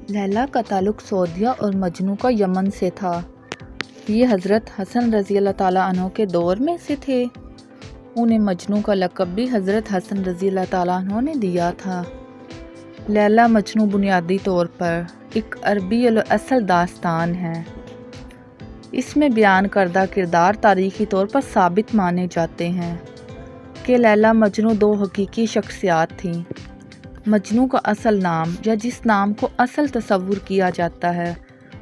لیلا کا تعلق سعودیہ اور مجنو کا یمن سے تھا۔ یہ حضرت حسن رضی اللہ تعالیٰ عنہ کے دور میں سے تھے۔ انہیں مجنو کا لقب بھی حضرت حسن رضی اللہ تعالیٰ عنہ نے دیا تھا۔ لیلا مجنو بنیادی طور پر ایک عربی الاصل داستان ہے۔ اس میں بیان کردہ کردار تاریخی طور پر ثابت مانے جاتے ہیں کہ لیلا مجنو دو حقیقی شخصیات تھیں۔ مجنو کا اصل نام یا جس نام کو اصل تصور کیا جاتا ہے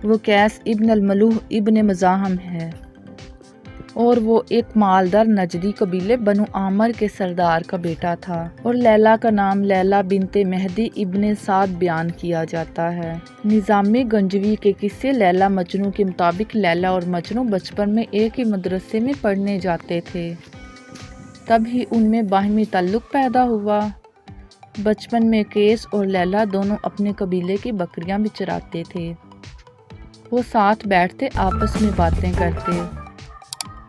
وہ قیس ابن الملوح ابن مزاحم ہے، اور وہ ایک مالدار نجدی قبیلے بنو عامر کے سردار کا بیٹا تھا۔ اور لیلا کا نام لیلا بنت مہدی ابن سعد بیان کیا جاتا ہے۔ نظام گنجوی کے قصے لیلا مجنو کے مطابق لیلا اور مجنو بچپن میں ایک ہی مدرسے میں پڑھنے جاتے تھے، تب ہی ان میں باہمی تعلق پیدا ہوا۔ بچپن میں قیس اور لیلا دونوں اپنے قبیلے کی بکریاں بھی چراتے تھے۔ وہ ساتھ بیٹھتے آپس میں باتیں کرتے۔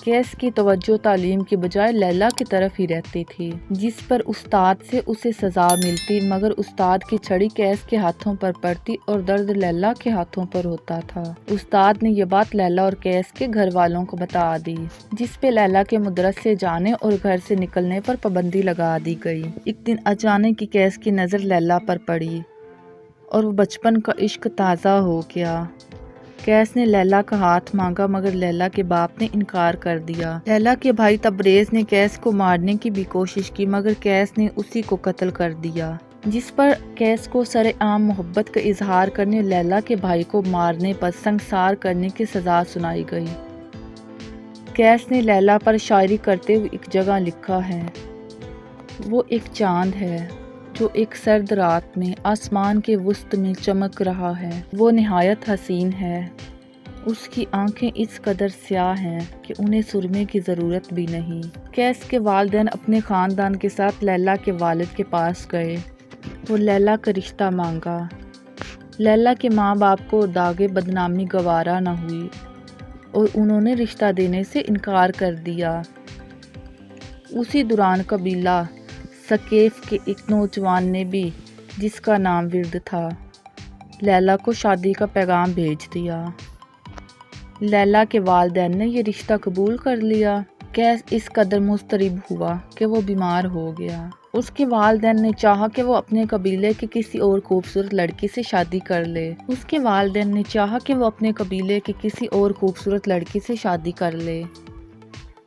قیس کی توجہ تعلیم کی بجائے لیلا کی طرف ہی رہتی تھی، جس پر استاد سے اسے سزا ملتی، مگر استاد کی چھڑی قیس کے ہاتھوں پر پڑتی اور درد لیلا کے ہاتھوں پر ہوتا تھا۔ استاد نے یہ بات لیلا اور قیس کے گھر والوں کو بتا دی، جس پہ لیلا کے مدرسے جانے اور گھر سے نکلنے پر پابندی لگا دی گئی۔ ایک دن اچانک ہی قیس کی نظر لیلا پر پڑی اور وہ بچپن کا عشق تازہ ہو گیا۔ قیس نے لیلا کا ہاتھ مانگا، مگر لیلا کے باپ نے انکار کر دیا۔ لیلا کے بھائی تبریز نے قیس کو مارنے کی بھی کوشش کی، مگر قیس نے اسی کو قتل کر دیا، جس پر قیس کو سرعام محبت کا اظہار کرنے اور لیلا کے بھائی کو مارنے پر سنگسار کرنے کی سزا سنائی گئی۔ قیس نے لیلا پر شاعری کرتے ہوئے ایک جگہ لکھا ہے: وہ ایک چاند ہے جو ایک سرد رات میں آسمان کے وسط میں چمک رہا ہے، وہ نہایت حسین ہے، اس کی آنکھیں اس قدر سیاہ ہیں کہ انہیں سرمے کی ضرورت بھی نہیں۔ قیس کے والدین اپنے خاندان کے ساتھ لیلا کے والد کے پاس گئے اور لیلا کا رشتہ مانگا۔ لیلا کے ماں باپ کو داغِ بدنامی گوارا نہ ہوئی اور انہوں نے رشتہ دینے سے انکار کر دیا۔ اسی دوران قبیلہ ثقیف کے ایک نوجوان نے بھی، جس کا نام ورد تھا، لیلا کو شادی کا پیغام بھیج دیا۔ لیلا کے والدین نے یہ رشتہ قبول کر لیا۔ قیس اس قدر مضطرب ہوا کہ وہ بیمار ہو گیا۔ اس کے والدین نے چاہا کہ وہ اپنے قبیلے کی کسی اور خوبصورت لڑکی سے شادی کر لے۔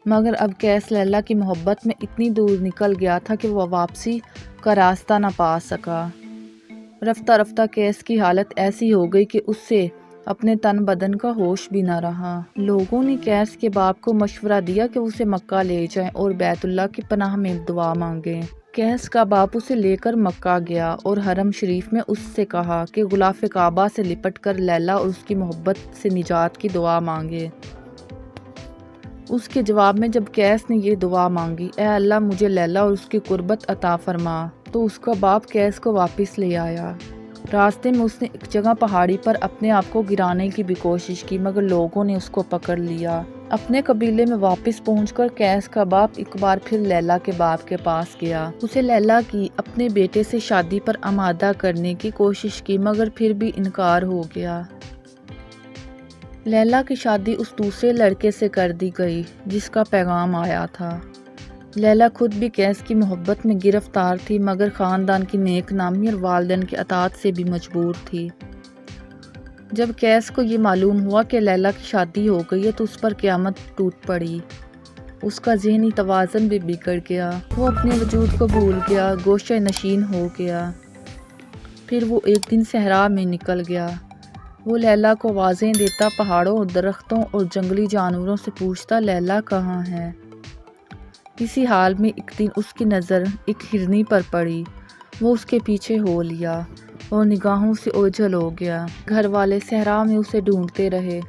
مگر اب قیس لیلا کی محبت میں اتنی دور نکل گیا تھا کہ وہ واپسی کا راستہ نہ پا سکا۔ رفتہ رفتہ قیس کی حالت ایسی ہو گئی کہ اس سے اپنے تن بدن کا ہوش بھی نہ رہا۔ لوگوں نے قیس کے باپ کو مشورہ دیا کہ اسے مکہ لے جائیں اور بیت اللہ کی پناہ میں دعا مانگیں۔ قیس کا باپ اسے لے کر مکہ گیا اور حرم شریف میں اس سے کہا کہ غلاف کعبہ سے لپٹ کر لیلا اور اس کی محبت سے نجات کی دعا مانگے۔ اس کے جواب میں جب قیس نے یہ دعا مانگی: اے اللہ مجھے لیلا اور اس کی قربت عطا فرما، تو اس کا باپ قیس کو واپس لے آیا۔ راستے میں اس نے ایک جگہ پہاڑی پر اپنے آپ کو گرانے کی بھی کوشش کی، مگر لوگوں نے اس کو پکڑ لیا۔ اپنے قبیلے میں واپس پہنچ کر قیس کا باپ ایک بار پھر لیلا کے باپ کے پاس گیا۔ اسے لیلا کی اپنے بیٹے سے شادی پر آمادہ کرنے کی کوشش کی، مگر پھر بھی انکار ہو گیا۔ لیلا کی شادی اس دوسرے لڑکے سے کر دی گئی جس کا پیغام آیا تھا۔ لیلا خود بھی قیس کی محبت میں گرفتار تھی، مگر خاندان کی نیک نامی اور والدین کی اطاعت سے بھی مجبور تھی۔ جب قیس کو یہ معلوم ہوا کہ لیلا کی شادی ہو گئی ہے تو اس پر قیامت ٹوٹ پڑی۔ اس کا ذہنی توازن بھی بگڑ گیا، وہ اپنے وجود کو بھول گیا، گوشہ نشین ہو گیا۔ پھر وہ ایک دن صحرا میں نکل گیا۔ وہ لیلا کو آوازیں دیتا، پہاڑوں اور درختوں اور جنگلی جانوروں سے پوچھتا: لیلا کہاں ہے؟ اسی حال میں ایک دن اس کی نظر ایک ہرنی پر پڑی۔ وہ اس کے پیچھے ہو لیا اور نگاہوں سے اوجھل ہو گیا۔ گھر والے صحرا میں اسے ڈھونڈتے رہے۔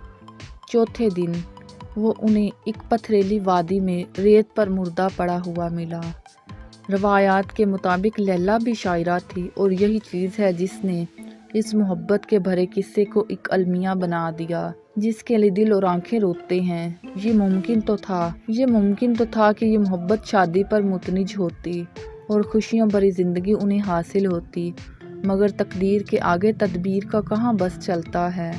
چوتھے دن وہ انہیں ایک پتھریلی وادی میں ریت پر مردہ پڑا ہوا ملا۔ روایات کے مطابق لیلا بھی شاعرہ تھی، اور یہی چیز ہے جس نے اس محبت کے بھرے قصے کو ایک المیہ بنا دیا، جس کے لیے دل اور آنکھیں روتے ہیں۔ یہ ممکن تو تھا کہ یہ محبت شادی پر متنج ہوتی اور خوشیوں بھری زندگی انہیں حاصل ہوتی، مگر تقدیر کے آگے تدبیر کا کہاں بس چلتا ہے۔